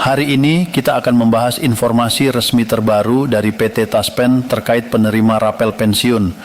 Hari ini kita akan membahas informasi resmi terbaru dari PT Taspen terkait penerima rapel pensiun.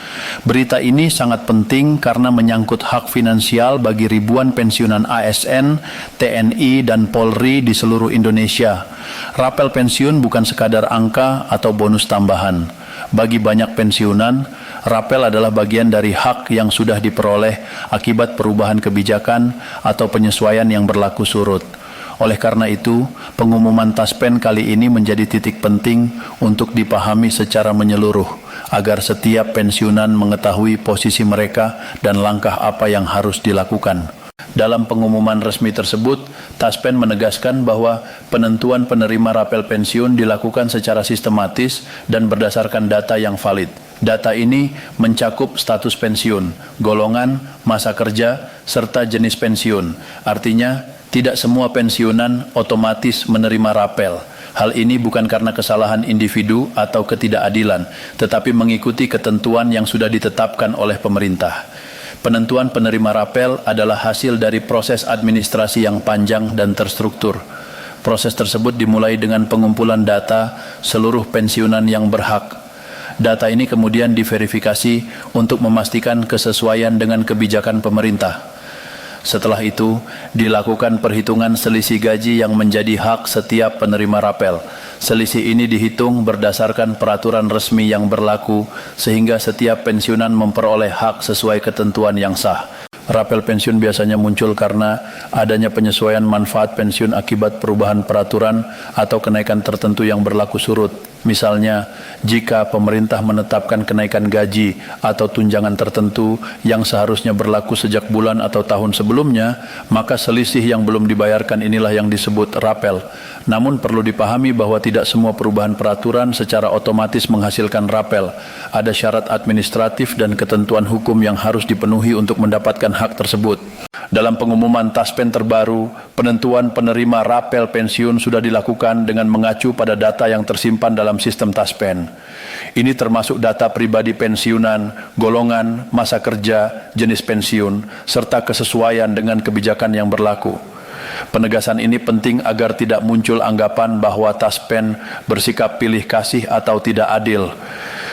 Berita ini sangat penting karena menyangkut hak finansial bagi ribuan pensiunan ASN, TNI, dan Polri di seluruh Indonesia. Rapel pensiun bukan sekadar angka atau bonus tambahan. Bagi banyak pensiunan, rapel adalah bagian dari hak yang sudah diperoleh akibat perubahan kebijakan atau penyesuaian yang berlaku surut. Oleh karena itu, pengumuman Taspen kali ini menjadi titik penting untuk dipahami secara menyeluruh, agar setiap pensiunan mengetahui posisi mereka dan langkah apa yang harus dilakukan. Dalam pengumuman resmi tersebut, Taspen menegaskan bahwa penentuan penerima rapel pensiun dilakukan secara sistematis dan berdasarkan data yang valid. Data ini mencakup status pensiun, golongan, masa kerja, serta jenis pensiun. Artinya, tidak semua pensiunan otomatis menerima rapel. Hal ini bukan karena kesalahan individu atau ketidakadilan, tetapi mengikuti ketentuan yang sudah ditetapkan oleh pemerintah. Penentuan penerima rapel adalah hasil dari proses administrasi yang panjang dan terstruktur. Proses tersebut dimulai dengan pengumpulan data seluruh pensiunan yang berhak. Data ini kemudian diverifikasi untuk memastikan kesesuaian dengan kebijakan pemerintah. Setelah itu, dilakukan perhitungan selisih gaji yang menjadi hak setiap penerima rapel. Selisih ini dihitung berdasarkan peraturan resmi yang berlaku, sehingga setiap pensiunan memperoleh hak sesuai ketentuan yang sah. Rapel pensiun biasanya muncul karena adanya penyesuaian manfaat pensiun akibat perubahan peraturan atau kenaikan tertentu yang berlaku surut. Misalnya, jika pemerintah menetapkan kenaikan gaji atau tunjangan tertentu yang seharusnya berlaku sejak bulan atau tahun sebelumnya, maka selisih yang belum dibayarkan inilah yang disebut rapel. Namun perlu dipahami bahwa tidak semua perubahan peraturan secara otomatis menghasilkan rapel. Ada syarat administratif dan ketentuan hukum yang harus dipenuhi untuk mendapatkan hak tersebut. Dalam pengumuman Taspen terbaru, penentuan penerima rapel pensiun sudah dilakukan dengan mengacu pada data yang tersimpan dalam sistem Taspen. Ini termasuk data pribadi pensiunan, golongan, masa kerja, jenis pensiun, serta kesesuaian dengan kebijakan yang berlaku. Penegasan ini penting agar tidak muncul anggapan bahwa Taspen bersikap pilih kasih atau tidak adil.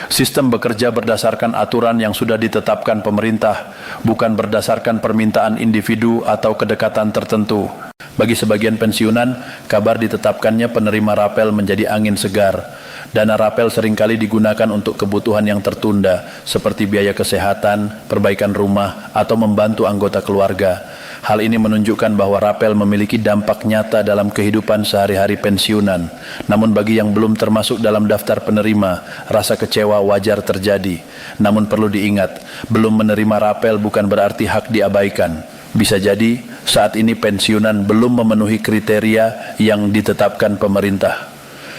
Sistem bekerja berdasarkan aturan yang sudah ditetapkan pemerintah, bukan berdasarkan permintaan individu atau kedekatan tertentu. Bagi sebagian pensiunan, kabar ditetapkannya penerima rapel menjadi angin segar. Dana rapel seringkali digunakan untuk kebutuhan yang tertunda, seperti biaya kesehatan, perbaikan rumah, atau membantu anggota keluarga. Hal ini menunjukkan bahwa rapel memiliki dampak nyata dalam kehidupan sehari-hari pensiunan. Namun bagi yang belum termasuk dalam daftar penerima, rasa kecewa wajar terjadi. Namun perlu diingat, belum menerima rapel bukan berarti hak diabaikan. Bisa jadi saat ini pensiunan belum memenuhi kriteria yang ditetapkan pemerintah.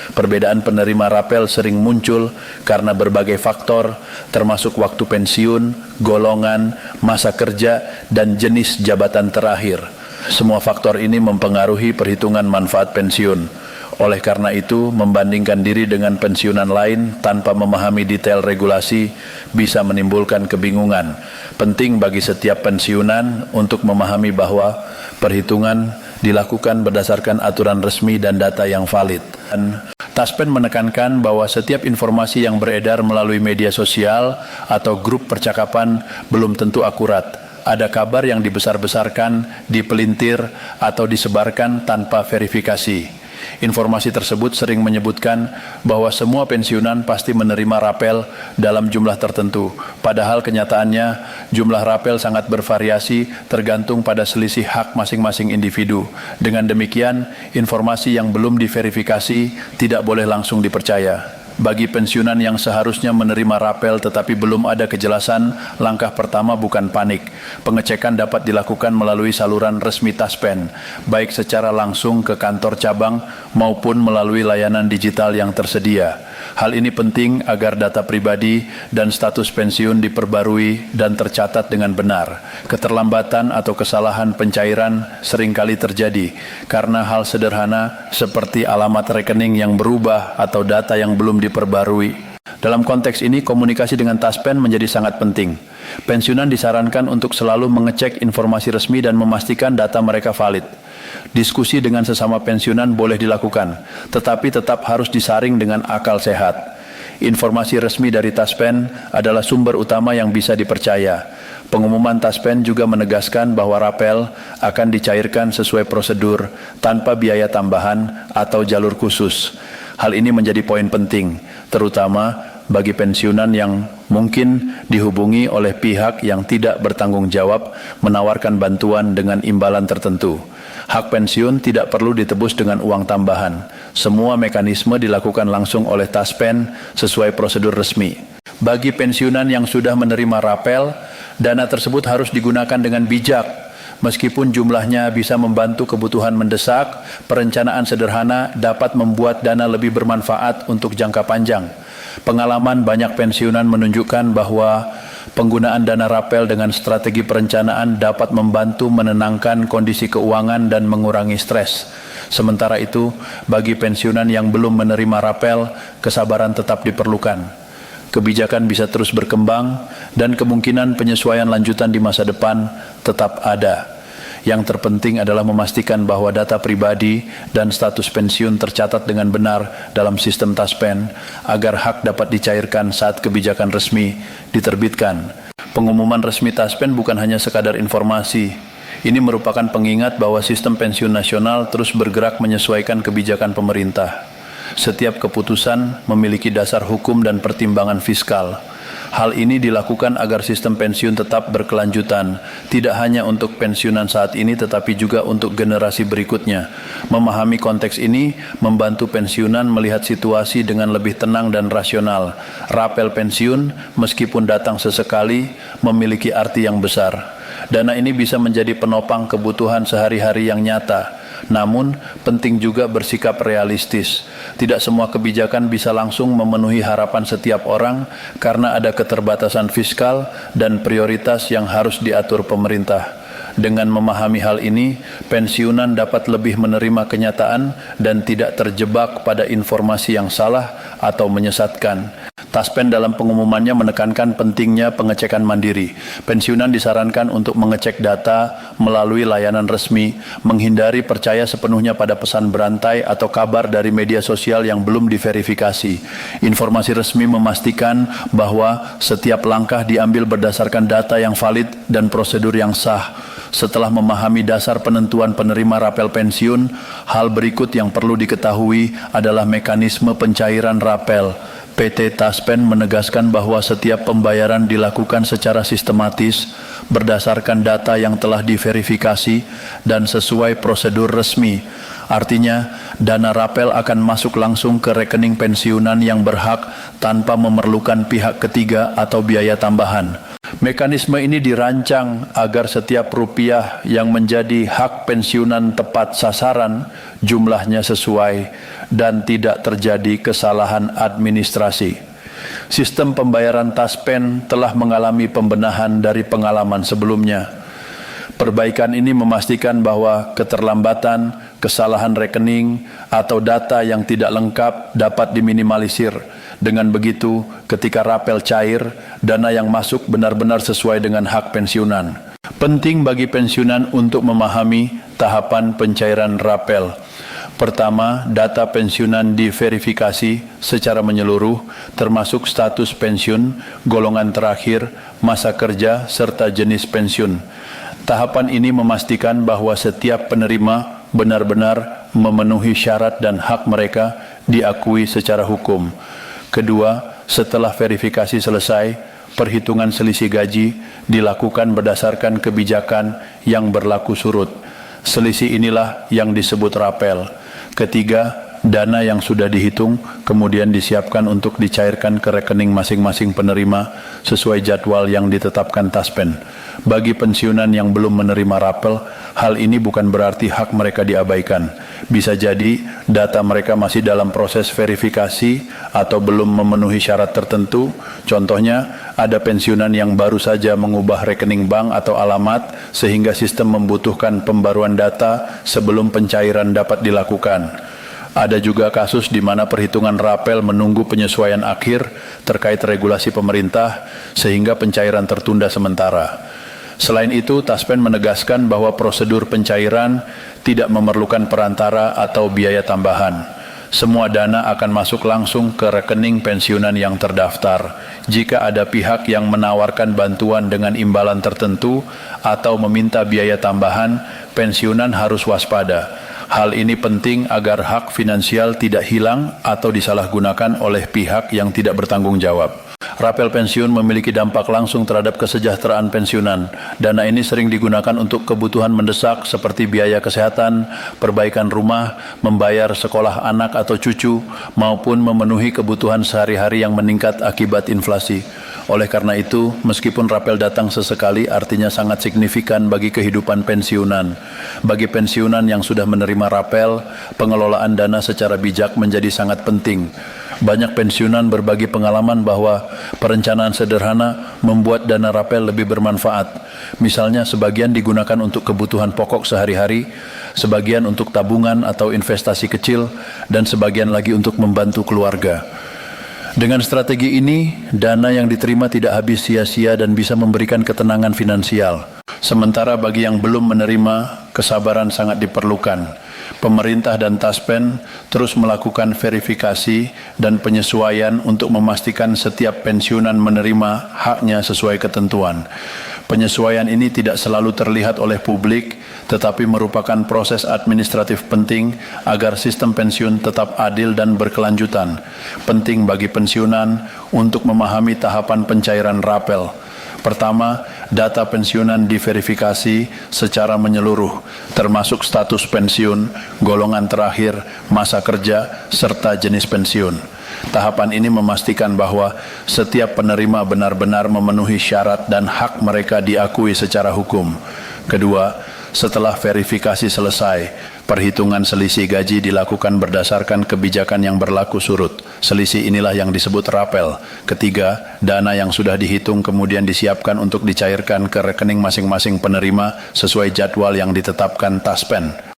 Perbedaan penerima rapel sering muncul karena berbagai faktor, termasuk waktu pensiun, golongan, masa kerja, dan jenis jabatan terakhir. Semua faktor ini mempengaruhi perhitungan manfaat pensiun. Oleh karena itu, membandingkan diri dengan pensiunan lain tanpa memahami detail regulasi bisa menimbulkan kebingungan. Penting bagi setiap pensiunan untuk memahami bahwa perhitungan dilakukan berdasarkan aturan resmi dan data yang valid. Taspen menekankan bahwa setiap informasi yang beredar melalui media sosial atau grup percakapan belum tentu akurat. Ada kabar yang dibesar-besarkan, dipelintir, atau disebarkan tanpa verifikasi. Informasi tersebut sering menyebutkan bahwa semua pensiunan pasti menerima rapel dalam jumlah tertentu. Padahal kenyataannya jumlah rapel sangat bervariasi tergantung pada selisih hak masing-masing individu. Dengan demikian, informasi yang belum diverifikasi tidak boleh langsung dipercaya. Bagi pensiunan yang seharusnya menerima rapel tetapi belum ada kejelasan, langkah pertama bukan panik. Pengecekan dapat dilakukan melalui saluran resmi Taspen, baik secara langsung ke kantor cabang maupun melalui layanan digital yang tersedia. Hal ini penting agar data pribadi dan status pensiun diperbarui dan tercatat dengan benar. Keterlambatan atau kesalahan pencairan seringkali terjadi karena hal sederhana seperti alamat rekening yang berubah atau data yang belum diperbarui. Dalam konteks ini, komunikasi dengan Taspen menjadi sangat penting. Pensiunan disarankan untuk selalu mengecek informasi resmi dan memastikan data mereka valid. Diskusi dengan sesama pensiunan boleh dilakukan, tetapi tetap harus disaring dengan akal sehat. Informasi resmi dari Taspen adalah sumber utama yang bisa dipercaya. Pengumuman Taspen juga menegaskan bahwa rapel akan dicairkan sesuai prosedur tanpa biaya tambahan atau jalur khusus. Hal ini menjadi poin penting, terutama bagi pensiunan yang mungkin dihubungi oleh pihak yang tidak bertanggung jawab menawarkan bantuan dengan imbalan tertentu. Hak pensiun tidak perlu ditebus dengan uang tambahan. Semua mekanisme dilakukan langsung oleh Taspen sesuai prosedur resmi. Bagi pensiunan yang sudah menerima rapel, dana tersebut harus digunakan dengan bijak. Meskipun jumlahnya bisa membantu kebutuhan mendesak, perencanaan sederhana dapat membuat dana lebih bermanfaat untuk jangka panjang. Pengalaman banyak pensiunan menunjukkan bahwa penggunaan dana rapel dengan strategi perencanaan dapat membantu menenangkan kondisi keuangan dan mengurangi stres. Sementara itu, bagi pensiunan yang belum menerima rapel, kesabaran tetap diperlukan. Kebijakan bisa terus berkembang dan kemungkinan penyesuaian lanjutan di masa depan tetap ada. Yang terpenting adalah memastikan bahwa data pribadi dan status pensiun tercatat dengan benar dalam sistem Taspen agar hak dapat dicairkan saat kebijakan resmi diterbitkan. Pengumuman resmi Taspen bukan hanya sekadar informasi. Ini merupakan pengingat bahwa sistem pensiun nasional terus bergerak menyesuaikan kebijakan pemerintah. Setiap keputusan memiliki dasar hukum dan pertimbangan fiskal. Hal ini dilakukan agar sistem pensiun tetap berkelanjutan, tidak hanya untuk pensiunan saat ini tetapi juga untuk generasi berikutnya. Memahami konteks ini membantu pensiunan melihat situasi dengan lebih tenang dan rasional. Rapel pensiun, meskipun datang sesekali, memiliki arti yang besar. Dana ini bisa menjadi penopang kebutuhan sehari-hari yang nyata. Namun, penting juga bersikap realistis. Tidak semua kebijakan bisa langsung memenuhi harapan setiap orang karena ada keterbatasan fiskal dan prioritas yang harus diatur pemerintah. Dengan memahami hal ini, pensiunan dapat lebih menerima kenyataan dan tidak terjebak pada informasi yang salah atau menyesatkan. Taspen dalam pengumumannya menekankan pentingnya pengecekan mandiri. Pensiunan disarankan untuk mengecek data melalui layanan resmi, menghindari percaya sepenuhnya pada pesan berantai atau kabar dari media sosial yang belum diverifikasi. Informasi resmi memastikan bahwa setiap langkah diambil berdasarkan data yang valid dan prosedur yang sah. Setelah memahami dasar penentuan penerima rapel pensiun, hal berikut yang perlu diketahui adalah mekanisme pencairan rapel. PT Taspen menegaskan bahwa setiap pembayaran dilakukan secara sistematis, berdasarkan data yang telah diverifikasi dan sesuai prosedur resmi. Artinya, dana rapel akan masuk langsung ke rekening pensiunan yang berhak tanpa memerlukan pihak ketiga atau biaya tambahan. Mekanisme ini dirancang agar setiap rupiah yang menjadi hak pensiunan tepat sasaran, jumlahnya sesuai, dan tidak terjadi kesalahan administrasi. Sistem pembayaran Taspen telah mengalami pembenahan dari pengalaman sebelumnya. Perbaikan ini memastikan bahwa keterlambatan, kesalahan rekening, atau data yang tidak lengkap dapat diminimalisir. Dengan begitu, ketika rapel cair, dana yang masuk benar-benar sesuai dengan hak pensiunan. Penting bagi pensiunan untuk memahami tahapan pencairan rapel. Pertama, data pensiunan diverifikasi secara menyeluruh, termasuk status pensiun, golongan terakhir, masa kerja, serta jenis pensiun. Tahapan ini memastikan bahwa setiap penerima benar-benar memenuhi syarat dan hak mereka diakui secara hukum. Kedua, setelah verifikasi selesai, perhitungan selisih gaji dilakukan berdasarkan kebijakan yang berlaku surut. Selisih inilah yang disebut rapel. Ketiga, dana yang sudah dihitung kemudian disiapkan untuk dicairkan ke rekening masing-masing penerima sesuai jadwal yang ditetapkan Taspen. Bagi pensiunan yang belum menerima rapel, hal ini bukan berarti hak mereka diabaikan. Bisa jadi data mereka masih dalam proses verifikasi atau belum memenuhi syarat tertentu. Contohnya, ada pensiunan yang baru saja mengubah rekening bank atau alamat sehingga sistem membutuhkan pembaruan data sebelum pencairan dapat dilakukan. Ada juga kasus di mana perhitungan rapel menunggu penyesuaian akhir terkait regulasi pemerintah sehingga pencairan tertunda sementara. Selain itu, Taspen menegaskan bahwa prosedur pencairan tidak memerlukan perantara atau biaya tambahan. Semua dana akan masuk langsung ke rekening pensiunan yang terdaftar. Jika ada pihak yang menawarkan bantuan dengan imbalan tertentu atau meminta biaya tambahan, pensiunan harus waspada. Hal ini penting agar hak finansial tidak hilang atau disalahgunakan oleh pihak yang tidak bertanggung jawab. Rapel pensiun memiliki dampak langsung terhadap kesejahteraan pensiunan. Dana ini sering digunakan untuk kebutuhan mendesak seperti biaya kesehatan, perbaikan rumah, membayar sekolah anak atau cucu, maupun memenuhi kebutuhan sehari-hari yang meningkat akibat inflasi. Oleh karena itu, meskipun rapel datang sesekali, artinya sangat signifikan bagi kehidupan pensiunan. Bagi pensiunan yang sudah menerima rapel, pengelolaan dana secara bijak menjadi sangat penting. Banyak pensiunan berbagi pengalaman bahwa perencanaan sederhana membuat dana rapel lebih bermanfaat. Misalnya, sebagian digunakan untuk kebutuhan pokok sehari-hari, sebagian untuk tabungan atau investasi kecil, dan sebagian lagi untuk membantu keluarga. Dengan strategi ini, dana yang diterima tidak habis sia-sia dan bisa memberikan ketenangan finansial. Sementara bagi yang belum menerima, kesabaran sangat diperlukan. Pemerintah dan Taspen terus melakukan verifikasi dan penyesuaian untuk memastikan setiap pensiunan menerima haknya sesuai ketentuan. Penyesuaian ini tidak selalu terlihat oleh publik, tetapi merupakan proses administratif penting agar sistem pensiun tetap adil dan berkelanjutan. Penting bagi pensiunan untuk memahami tahapan pencairan rapel. Pertama, data pensiunan diverifikasi secara menyeluruh, termasuk status pensiun, golongan terakhir, masa kerja, serta jenis pensiun. Tahapan ini memastikan bahwa setiap penerima benar-benar memenuhi syarat dan hak mereka diakui secara hukum. Kedua, setelah verifikasi selesai, perhitungan selisih gaji dilakukan berdasarkan kebijakan yang berlaku surut. Selisih inilah yang disebut rapel. Ketiga, dana yang sudah dihitung kemudian disiapkan untuk dicairkan ke rekening masing-masing penerima sesuai jadwal yang ditetapkan Taspen.